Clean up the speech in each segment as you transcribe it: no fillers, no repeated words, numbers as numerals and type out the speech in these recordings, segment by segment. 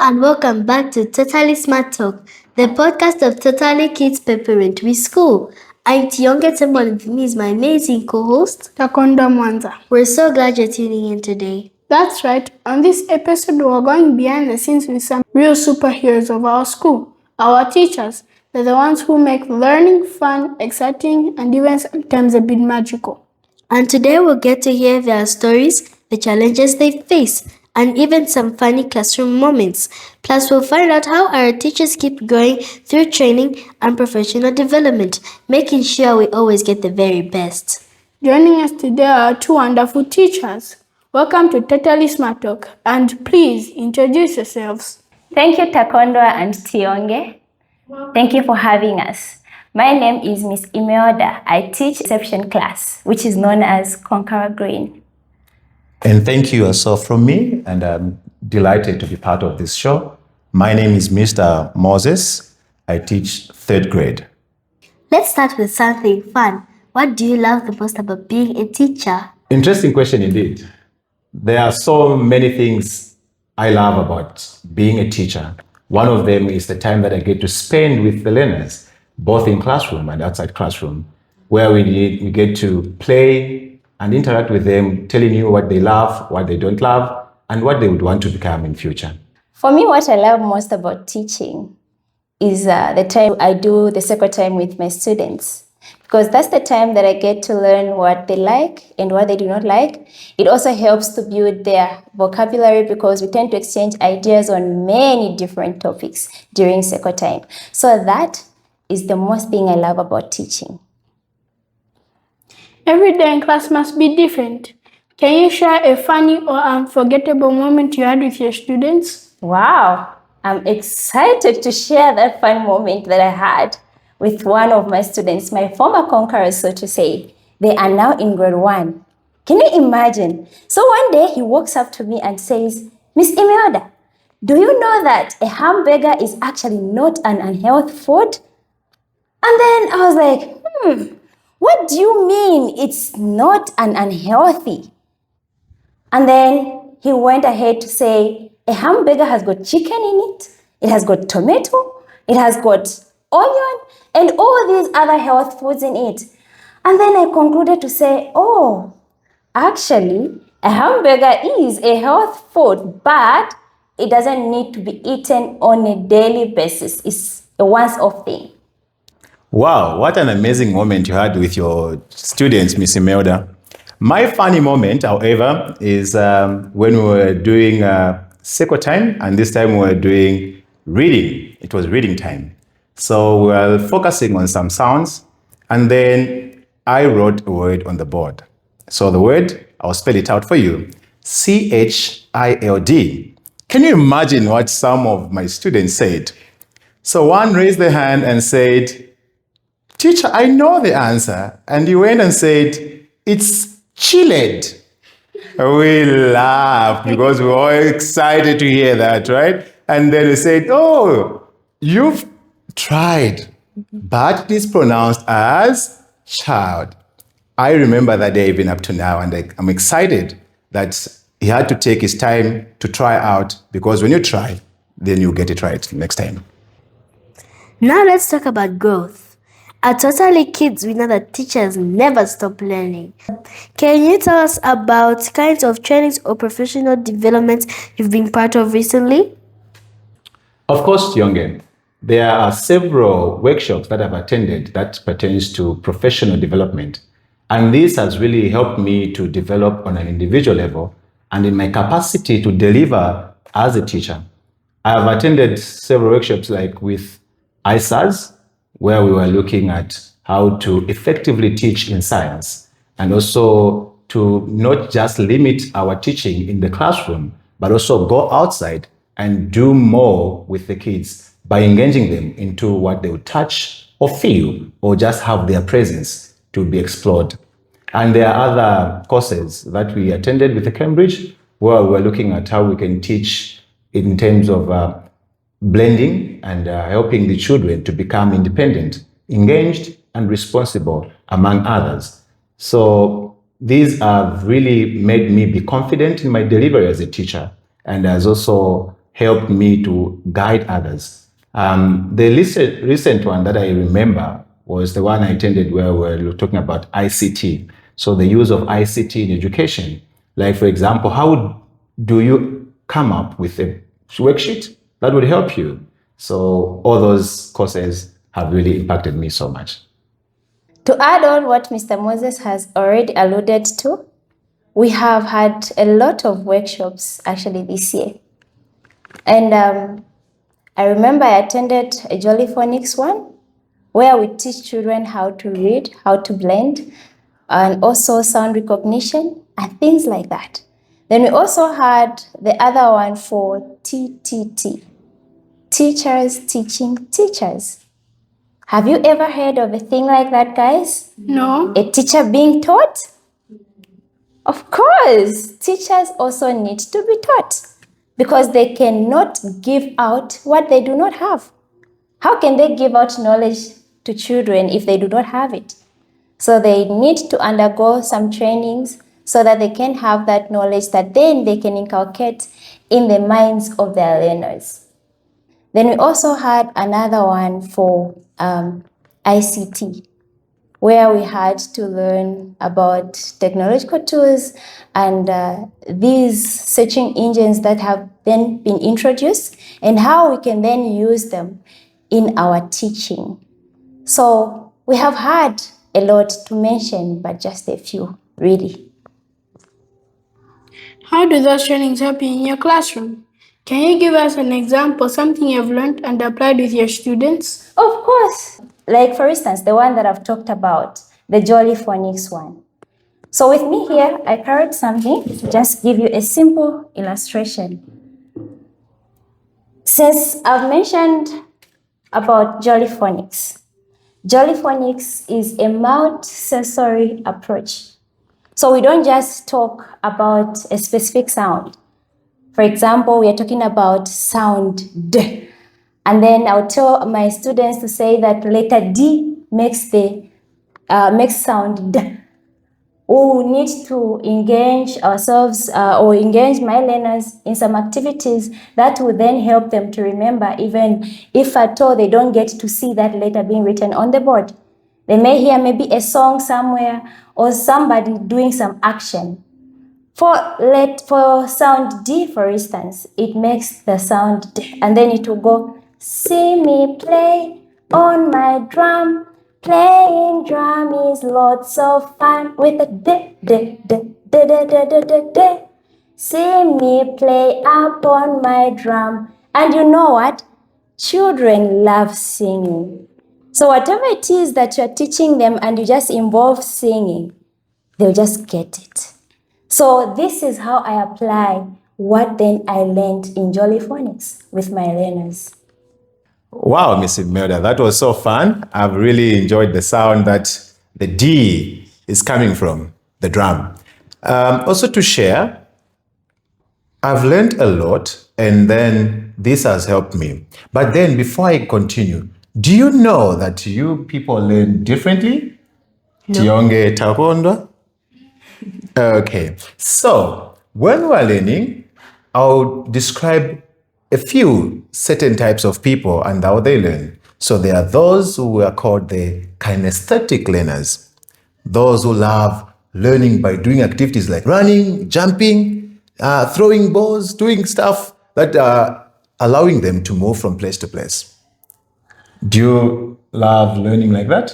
and welcome back to Totally Smart Talk, the podcast of Totally Kids Preparatory with School. I'm Tionge Temple and with me is my amazing co-host, Takondo Mwanza. We're so glad you're tuning in today. That's right. On this episode, we're going behind the scenes with some real superheroes of our school, our teachers. They're the ones who make learning fun, exciting, and even sometimes a bit magical. And today we'll get to hear their stories, the challenges they face, and even some funny classroom moments. Plus, we'll find out how our teachers keep growing through training and professional development, making sure we always get the very best. Joining us today are two wonderful teachers. Welcome to Totally Smart Talk, and please introduce yourselves. Thank you, Takondo and Tionge. Thank you for having us. My name is Miss Imelda. I teach reception class, which is known as Conqueror Green. And thank you also from me, and I'm delighted to be part of this show. My name is Mr. Moses. I teach 3rd grade. Let's start with something fun. What do you love the most about being a teacher? Interesting question indeed. There are so many things I love about being a teacher. One of them is the time that I get to spend with the learners, both in classroom and outside classroom, where we get to play and interact with them, telling you what they love, what they don't love, and what they would want to become in future. For me, what I love most about teaching is the time I do the circle time with my students, because that's the time that I get to learn what they like and what they do not like. It also helps to build their vocabulary because we tend to exchange ideas on many different topics during circle time. So that is the most thing I love about teaching. Every day in class must be different. Can you share a funny or unforgettable moment you had with your students? Wow, I'm excited to share that fun moment that I had with one of my students, my former conquerors, so to say. They are now in grade 1. Can you imagine? So one day he walks up to me and says, Miss Imelda, do you know that a hamburger is actually not an unhealthy food? And then I was like, what do you mean it's not an unhealthy? And then he went ahead to say, a hamburger has got chicken in it, it has got tomato, it has got onion, and all these other health foods in it. And then I concluded to say, oh, actually, a hamburger is a health food, but it doesn't need to be eaten on a daily basis. It's a once-off thing. Wow, what an amazing moment you had with your students, Miss Imelda. My funny moment, however, is when we were doing circle time, and this time we were doing reading. It was reading time. So we were focusing on some sounds, and then I wrote a word on the board. So the word, I'll spell it out for you, CHILD. Can you imagine what some of my students said? So one raised their hand and said, Teacher, I know the answer. And he went and said, it's chilled. We laughed because we were all excited to hear that, right? And then he said, oh, you've tried, but it is pronounced as child. I remember that day even up to now, and I'm excited that he had to take his time to try out, because when you try, then you get it right next time. Now let's talk about growth. At Totally Kids, we know that teachers never stop learning. Can you tell us about kinds of trainings or professional developments you've been part of recently? Of course, Tionge. There are several workshops that I've attended that pertains to professional development. And this has really helped me to develop on an individual level and in my capacity to deliver as a teacher. I have attended several workshops like with ISAs, where we were looking at how to effectively teach in science, and also to not just limit our teaching in the classroom, but also go outside and do more with the kids by engaging them into what they would touch or feel or just have their presence to be explored. And there are other courses that we attended with the Cambridge, where we're looking at how we can teach in terms of blending and helping the children to become independent, engaged, and responsible, among others. So these have really made me be confident in my delivery as a teacher, and has also helped me to guide others. The recent one that I remember was the one I attended where we were talking about ICT. So the use of ICT in education. Like, for example, how do you come up with a worksheet that would help you? So all those courses have really impacted me so much. To add on what Mr. Moses has already alluded to, we have had a lot of workshops actually this year. And I remember I attended a Jolly Phonics one where we teach children how to read, how to blend, and also sound recognition and things like that. Then we also had the other one for TTT, Teachers Teaching Teachers. Have you ever heard of a thing like that, guys? No. A teacher being taught? Of course, teachers also need to be taught because they cannot give out what they do not have. How can they give out knowledge to children if they do not have it? So they need to undergo some trainings so that they can have that knowledge that then they can inculcate in the minds of their learners. Then we also had another one for ICT, where we had to learn about technological tools and these searching engines that have then been introduced and how we can then use them in our teaching. So we have had a lot to mention, but just a few, really. How do those trainings help you in your classroom? Can you give us an example, something you've learned and applied with your students? Of course. Like, for instance, the one that I've talked about, the Jolly Phonics one. So with me here, I carried something to just give you a simple illustration. Since I've mentioned about Jolly Phonics is a multi-sensory approach. So we don't just talk about a specific sound. For example, we are talking about sound D. And then I'll tell my students to say that letter D makes sound D. We need to engage ourselves or engage my learners in some activities that will then help them to remember, even if at all they don't get to see that letter being written on the board. They may hear maybe a song somewhere or somebody doing some action. For sound D, for instance, it makes the sound D, and then it will go, see me play on my drum. Playing drum is lots of fun with a D, D, D, D, D, D, D, D, D. See me play up on my drum. And you know what? Children love singing. So whatever it is that you're teaching them and you just involve singing, they'll just get it. So this is how I apply what then I learned in Jolly Phonics with my learners. Wow, Miss Imelda, that was so fun. I've really enjoyed the sound that the D is coming from, the drum. Also to share, I've learned a lot and then this has helped me. But then before I continue, do you know that you people learn differently? No. Tionge Taekwondo? Okay, so when we're learning, I'll describe a few certain types of people and how they learn. So there are those who are called the kinesthetic learners, those who love learning by doing activities like running, jumping, throwing balls, doing stuff that are allowing them to move from place to place. Do you love learning like that?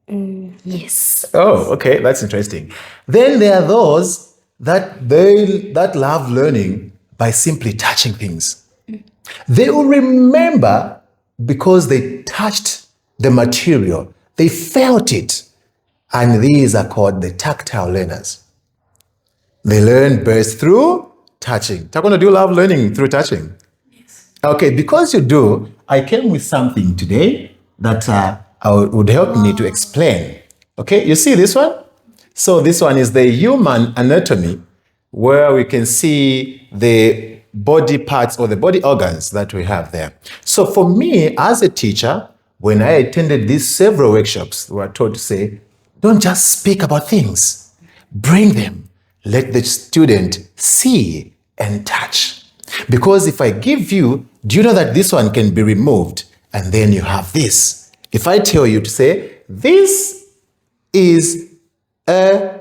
Yes. Oh, okay, that's interesting. Then there are those that love learning by simply touching things. They will remember because they touched the material, they felt it, and these are called the tactile learners. They learn best through touching. Taekwondo, do you love learning through touching? Yes. Okay, because you do, I came with something today that would help me to explain. Okay, you see this one? So this one is the human anatomy, where we can see the body parts or the body organs that we have there. So for me as a teacher, when I attended these several workshops, we were taught to say, don't just speak about things, bring them. Let the student see and touch. Because if I give you, do you know that this one can be removed? And then you have this. If I tell you to say, this is a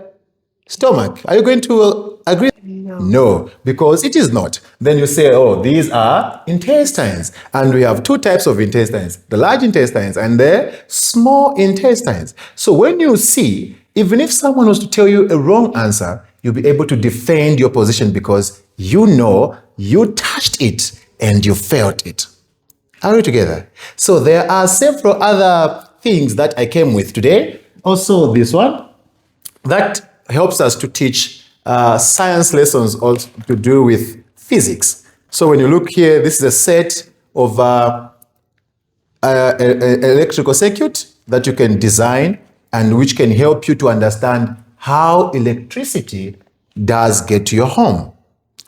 stomach, are you going to agree? No, because it is not. Then you say, oh, these are intestines. And we have two types of intestines, the large intestines and the small intestines. So when you see, even if someone was to tell you a wrong answer, you'll be able to defend your position because you know you touched it and you felt it. Are we together? So there are several other things that I came with today. Also this one, that helps us to teach science lessons also to do with physics. So when you look here, this is a set of electrical circuit that you can design and which can help you to understand how electricity does get to your home.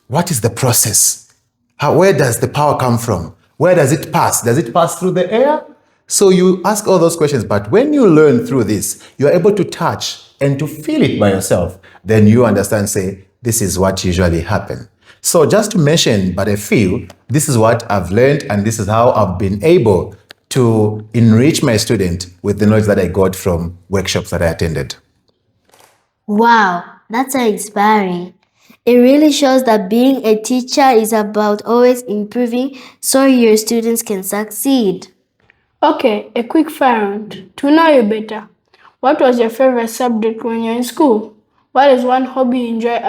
What is the process? Where does the power come from? Where does it pass? Does it pass through the air? So you ask all those questions, but when you learn through this, you are able to touch and to feel it by yourself. Then you understand, say, this is what usually happens. So just to mention, but I feel this is what I've learned and this is how I've been able to enrich my student with the knowledge that I got from workshops that I attended. Wow, that's so inspiring. It really shows that being a teacher is about always improving so your students can succeed. Okay, a quick fire round. To know you better, what was your favorite subject when you're in school? What is one hobby you enjoy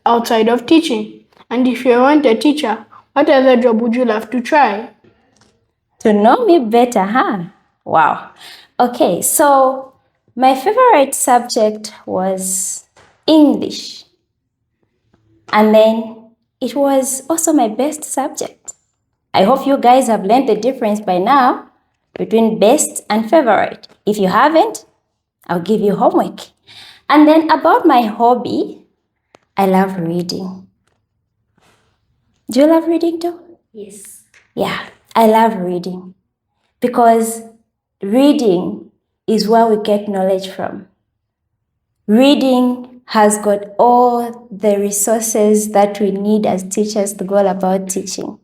outside of teaching? And if you weren't a teacher, what other job would you love to try? To know me better, huh? Wow. Okay, so my favorite subject was English. And then it was also my best subject. I hope you guys have learned the difference by now between best and favorite. If you haven't, I'll give you homework. And then about my hobby, I love reading. Do you love reading too? Yes. Yeah, I love reading because reading is where we get knowledge from. Reading has got all the resources that we need as teachers to go about teaching.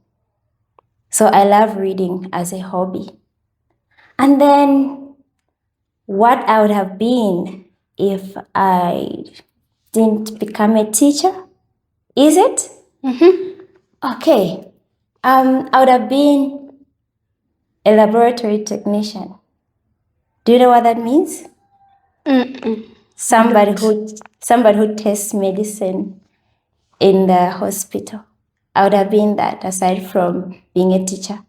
So I love reading as a hobby. And then what I would have been if I didn't become a teacher, is it? Okay. I would have been a laboratory technician. Do you know what that means? Somebody who tests medicine in the hospital. I would have been that aside from being a teacher.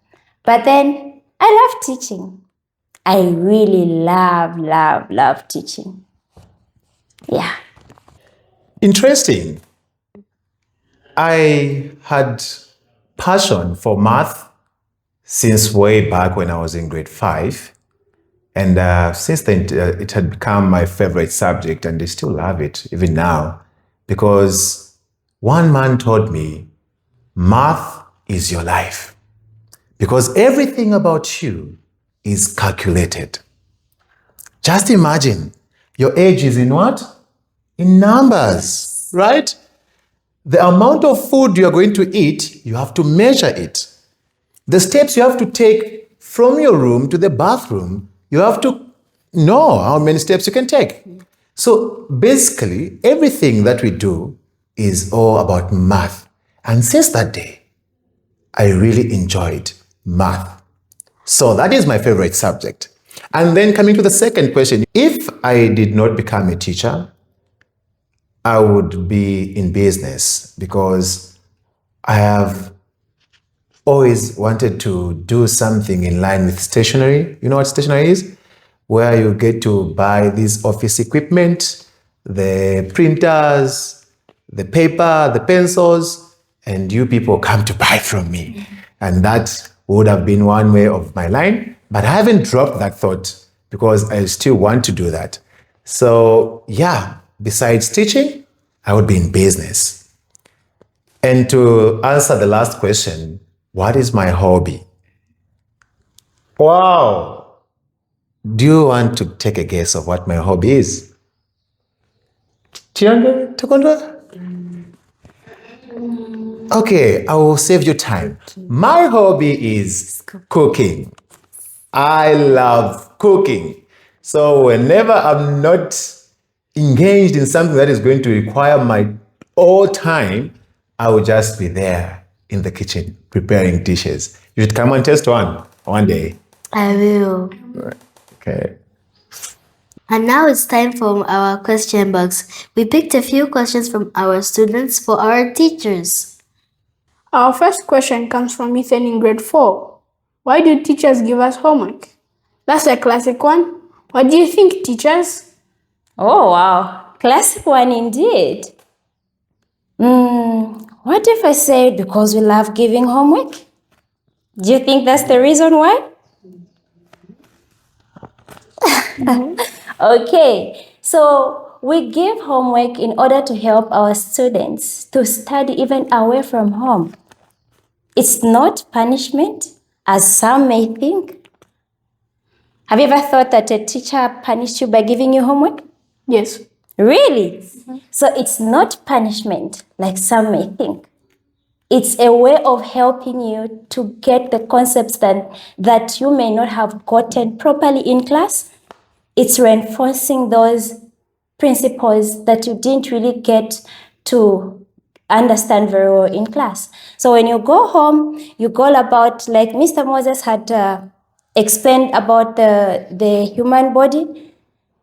But then I love teaching. I really love teaching. Yeah. Interesting. I had passion for math since way back when I was in grade 5. And since then, it had become my favorite subject, and I still love it even now, because one man told me, math is your life, because everything about you is calculated. Just imagine, your age is in what? In numbers, right? The amount of food you are going to eat, you have to measure it. The steps you have to take from your room to the bathroom, you have to know how many steps you can take. So basically, everything that we do is all about math. And since that day, I really enjoyed math. So that is my favorite subject. And then coming to the second question, if I did not become a teacher, I would be in business, because I have always wanted to do something in line with stationery. You know what stationery is? Where you get to buy this office equipment, the printers, the paper, the pencils, and you people come to buy from me. And that would have been one way of my line, but I haven't dropped that thought because I still want to do that. So yeah, besides teaching, I would be in business. And to answer the last question, what is my hobby? Wow. Do you want to take a guess of what my hobby is? Tiange, Takondwa? Okay, I will save you time. My hobby is cooking. I love cooking. So whenever I'm not engaged in something that is going to require my all time, I will just be there in the kitchen preparing dishes. You should come and test one day. I will. Okay. And now it's time for our question box. We picked a few questions from our students for our teachers. Our first question comes from Ethan in grade 4. Why do teachers give us homework? That's a classic one. What do you think, teachers? Oh, wow. Classic one indeed. What if I say because we love giving homework? Do you think that's the reason why? Okay, so we give homework in order to help our students to study even away from home. It's not punishment, as some may think. Have you ever thought that a teacher punished you by giving you homework? Yes. Really? So it's not punishment, like some may think. It's a way of helping you to get the concepts that you may not have gotten properly in class. It's reinforcing those principles that you didn't really get to understand very well in class. So when you go home, you go about, like Mr. Moses had explained about the human body.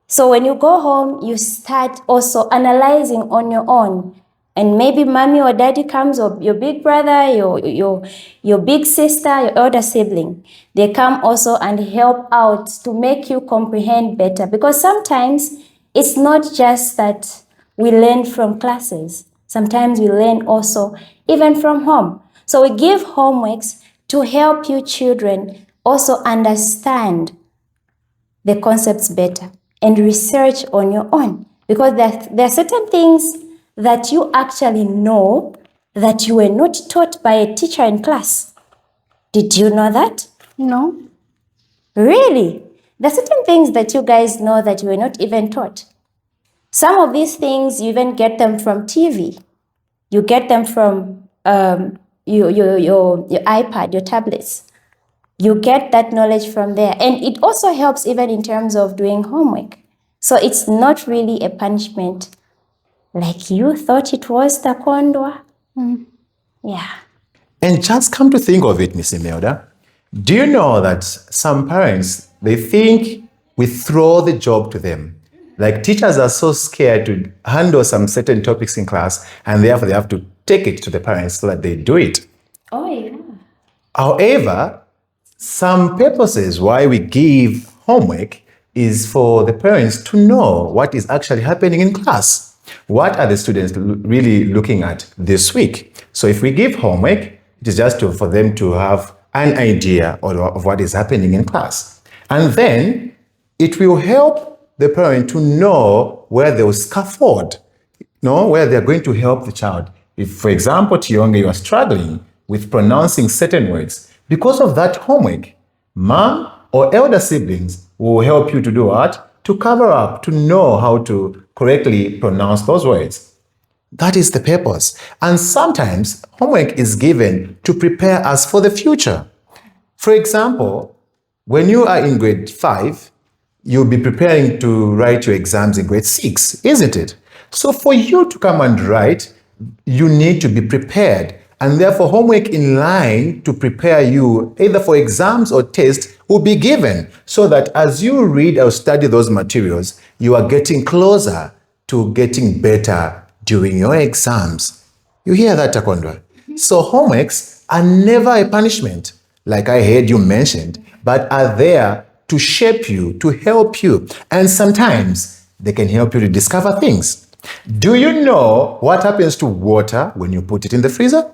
So when you go home, you start also analyzing on your own. And maybe mommy or daddy comes, or your big brother, your big sister, your elder sibling. They come also and help out to make you comprehend better. Because sometimes it's not just that we learn from classes. Sometimes we learn also even from home. So we give homeworks to help you children also understand the concepts better and research on your own. Because there are certain things that you actually know that you were not taught by a teacher in class. Did you know that? No. Really? There are certain things that you guys know that you were not even taught. Some of these things, you even get them from TV. You get them from your iPad, your tablets. You get that knowledge from there. And it also helps even in terms of doing homework. So it's not really a punishment like you thought it was, Takondwa. Yeah. And just come to think of it, Miss Imelda, do you know that some parents, they think we throw the job to them? Like teachers are so scared to handle some certain topics in class, and therefore they have to take it to the parents so that they do it. Oh, yeah. However, some purposes why we give homework is for the parents to know what is actually happening in class. What are the students really looking at this week? So if we give homework, it is just for them to have an idea of what is happening in class. And then it will help the parent to know where they will scaffold, where they're going to help the child. If, for example, Tionge, you are struggling with pronouncing certain words, because of that homework, mom or elder siblings will help you to do what? To cover up, to know how to correctly pronounce those words. That is the purpose. And sometimes homework is given to prepare us for the future. For example, when you are in grade 5, you'll be preparing to write your exams in grade 6, isn't it? So for you to come and write, you need to be prepared. And therefore, homework in line to prepare you either for exams or tests will be given so that as you read or study those materials, you are getting closer to getting better during your exams. You hear that, Takondwa? So homeworks are never a punishment, like I heard you mentioned, but are there to shape you, to help you. And sometimes they can help you to discover things. Do you know what happens to water when you put it in the freezer?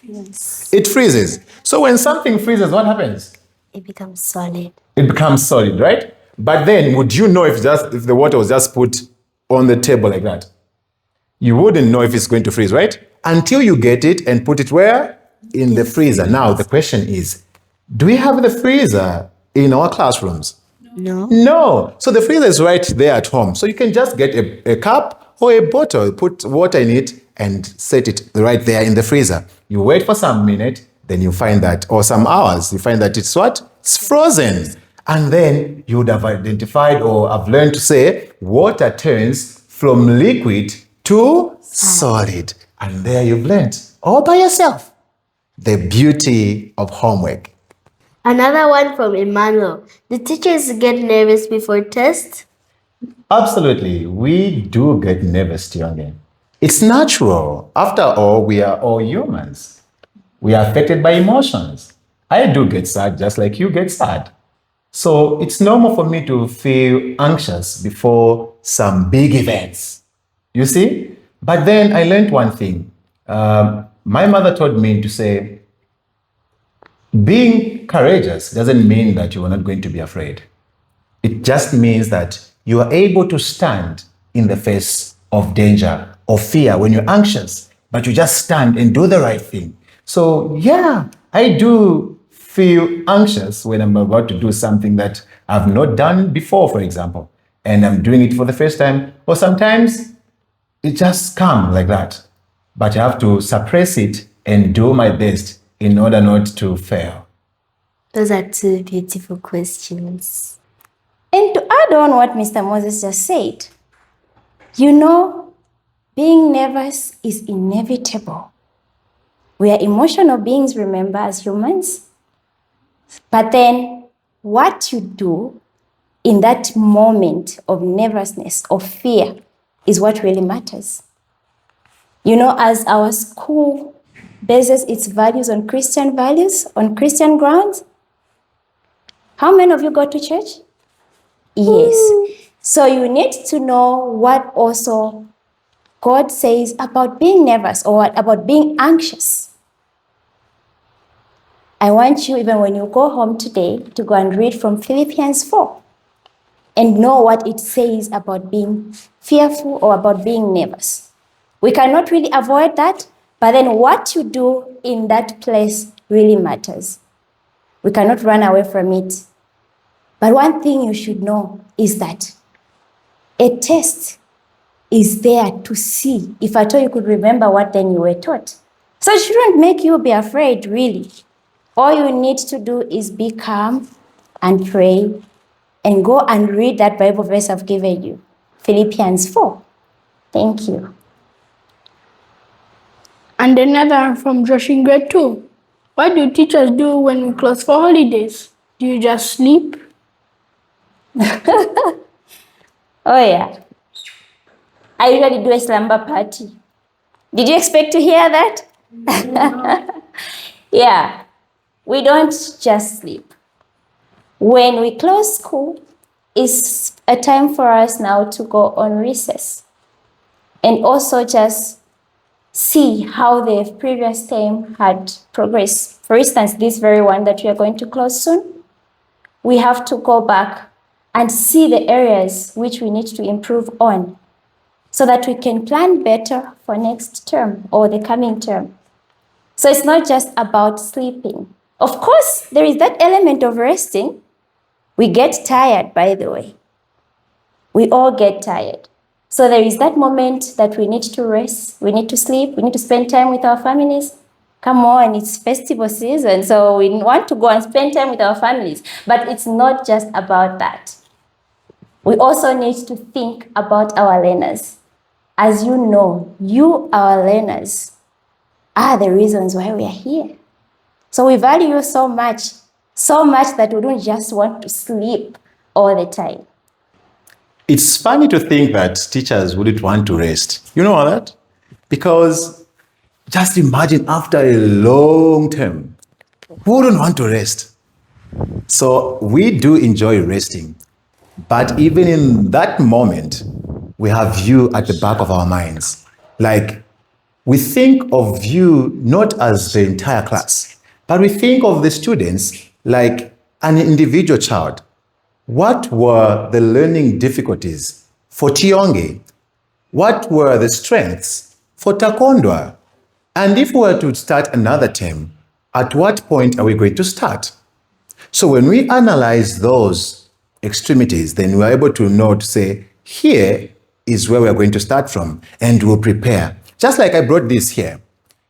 Yes. It freezes. So when something freezes, what happens? It becomes solid. It becomes solid, right? But then would you know if the water was just put on the table like that? You wouldn't know if it's going to freeze, right? Until you get it and put it where? In the freezer. Now the question is, do we have the freezer in our classrooms? No. No. So the freezer is right there at home. So you can just get a cup or a bottle, put water in it, and set it right there in the freezer. You wait for some minute, then you find that, or some hours, you find that it's what? It's frozen. And then you would have identified or have learned to say, water turns from liquid to solid. And there you've learned all by yourself the beauty of homework. Another one from Emmanuel. The teachers get nervous before tests? Absolutely. We do get nervous, Tionge. It's natural. After all, we are all humans. We are affected by emotions. I do get sad just like you get sad. So it's normal for me to feel anxious before some big events. You see? But then I learned one thing. My mother taught me to say, being courageous doesn't mean that you are not going to be afraid. It just means that you are able to stand in the face of danger or fear when you're anxious, but you just stand and do the right thing. So yeah, I do feel anxious when I'm about to do something that I've not done before, for example, and I'm doing it for the first time, or sometimes it just comes like that. But I have to suppress it and do my best in order not to fail. Those are two beautiful questions. And to add on what Mr. Moses just said, you know, being nervous is inevitable. We are emotional beings, remember, as humans. But then what you do in that moment of nervousness or fear is what really matters. You know, as our school bases its values on Christian values, on Christian grounds, how many of you go to church? Yes. So you need to know what also God says about being nervous or about being anxious. I want you, even when you go home today, to go and read from Philippians 4 and know what it says about being fearful or about being nervous. We cannot really avoid that, but then what you do in that place really matters. We cannot run away from it. But one thing you should know is that a test is there to see if at all you could remember what then you were taught. So it shouldn't make you be afraid, really. All you need to do is be calm and pray and go and read that Bible verse I've given you, Philippians 4. Thank you. And another one from Josh in grade 2. What do teachers do when we close for holidays? Do you just sleep? Oh yeah. I usually do a slumber party. Did you expect to hear that? Yeah. We don't just sleep. When we close school, it's a time for us now to go on recess and also just see how the previous term had progressed. For instance, this very one that we are going to close soon, we have to go back and see the areas which we need to improve on so that we can plan better for next term or the coming term. So it's not just about sleeping. Of course, there is that element of resting. We get tired, by the way. We all get tired. So there is that moment that we need to rest, we need to sleep, we need to spend time with our families. Come on, it's festival season, so we want to go and spend time with our families. But it's not just about that. We also need to think about our learners. As you know, you, our learners, are the reasons why we are here. So we value you so much that we don't just want to sleep all the time. It's funny to think that teachers wouldn't want to rest. You know that? Because just imagine after a long term, who wouldn't want to rest? So we do enjoy resting. But even in that moment, we have you at the back of our minds. Like, we think of you not as the entire class, but we think of the students like an individual child. What were the learning difficulties for Tionge? What were the strengths for Takondwa? And if we were to start another term, at what point are we going to start? So when we analyze those extremities, then we are able to know to say, here is where we are going to start from, and we'll prepare. Just like I brought this here,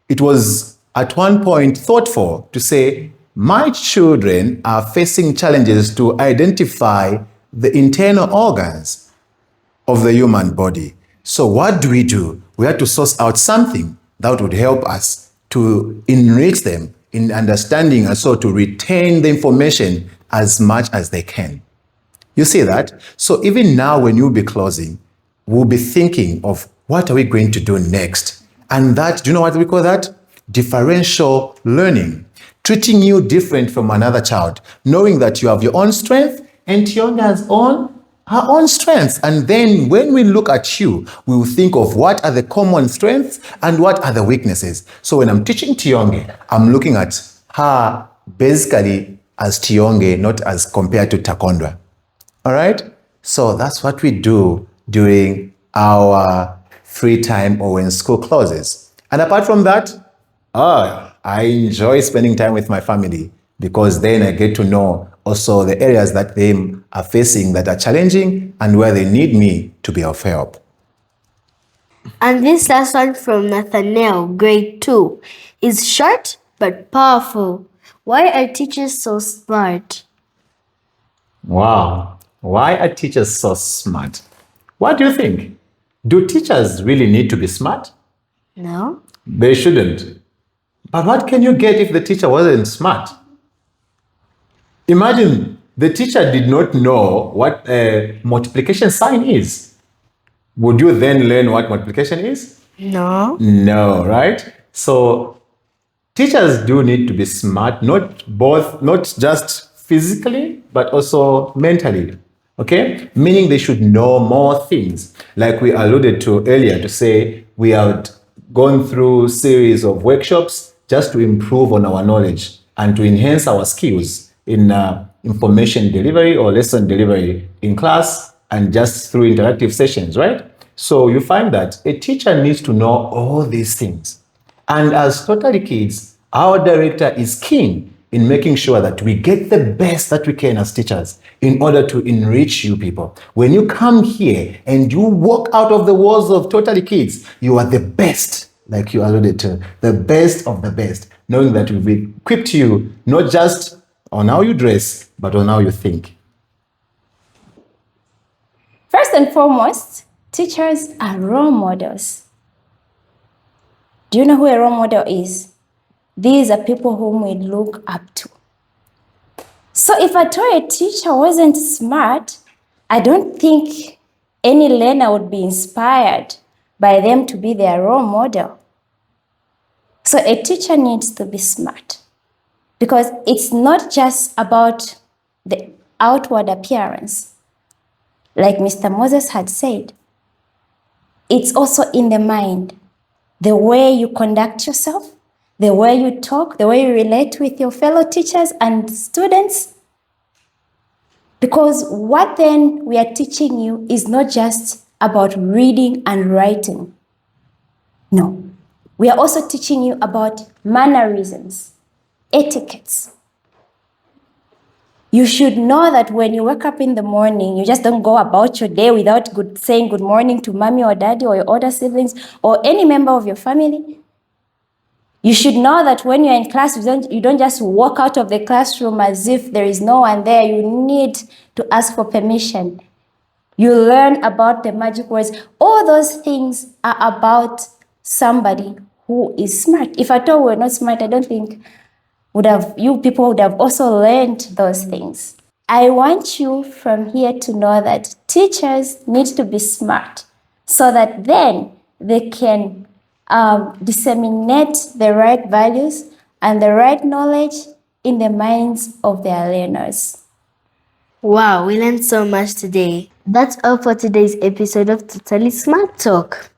it was at one point thought for to say, my children are facing challenges to identify the internal organs of the human body. So what do? We had to source out something that would help us to enrich them in understanding and so to retain the information as much as they can. You see that? So even now when you'll be closing, we'll be thinking of what are we going to do next? And that, do you know what we call that? Differential learning. Treating you different from another child, knowing that you have your own strength and Tionga has her own strengths. And then when we look at you, we will think of what are the common strengths and what are the weaknesses. So when I'm teaching Tionge, I'm looking at her basically as Tionge, not as compared to Takondwa. All right? So that's what we do during our free time or when school closes. And apart from that, I enjoy spending time with my family because then I get to know also the areas that they are facing that are challenging and where they need me to be of help. And this last one from Nathaniel, grade 2, is short but powerful. Why are teachers so smart? Wow. Why are teachers so smart? What do you think? Do teachers really need to be smart? No. They shouldn't. But what can you get if the teacher wasn't smart? Imagine the teacher did not know what a multiplication sign is. Would you then learn what multiplication is? No. No, right? So teachers do need to be smart, not just physically, but also mentally. Okay? Meaning they should know more things. Like we alluded to earlier to say we have gone through a series of workshops just to improve on our knowledge and to enhance our skills in information delivery or lesson delivery in class and just through interactive sessions, right? So you find that a teacher needs to know all these things. And as Totally Kids, our director is keen in making sure that we get the best that we can as teachers in order to enrich you people. When you come here and you walk out of the walls of Totally Kids, you are the best, like you alluded to, the best of the best, knowing that we've equipped you not just on how you dress, but on how you think. First and foremost, teachers are role models. Do you know who a role model is? These are people whom we look up to. So if I told a teacher wasn't smart, I don't think any learner would be inspired by them to be their role model. So a teacher needs to be smart because it's not just about the outward appearance. Like Mr. Moses had said, it's also in the mind, the way you conduct yourself, the way you talk, the way you relate with your fellow teachers and students. Because what then we are teaching you is not just about reading and writing. No, we are also teaching you about mannerisms, etiquettes. You should know that when you wake up in the morning, you just don't go about your day without saying good morning to mommy or daddy or your older siblings or any member of your family. You should know that when you're in class, you don't just walk out of the classroom as if there is no one there. You need to ask for permission. You learn about the magic words. All those things are about somebody who is smart. If at all we're not smart, I don't think you people would have also learned those things. I want you from here to know that teachers need to be smart so that then they can disseminate the right values and the right knowledge in the minds of their learners. Wow, we learned so much today. That's all for today's episode of Totally Smart Talk.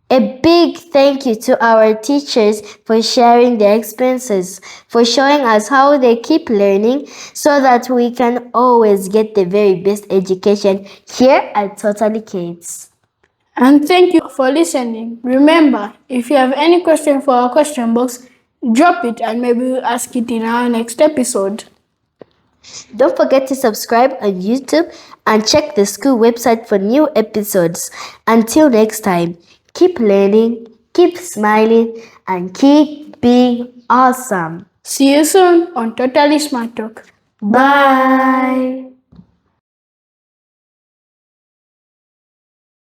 A big thank you to our teachers for sharing their experiences, for showing us how they keep learning so that we can always get the very best education here at Totally Kids. And thank you for listening. Remember, if you have any question for our question box, drop it and maybe we'll ask it in our next episode. Don't forget to subscribe on YouTube and check the school website for new episodes. Until next time, keep learning, keep smiling, and keep being awesome. See you soon on Totally Smart Talk. Bye.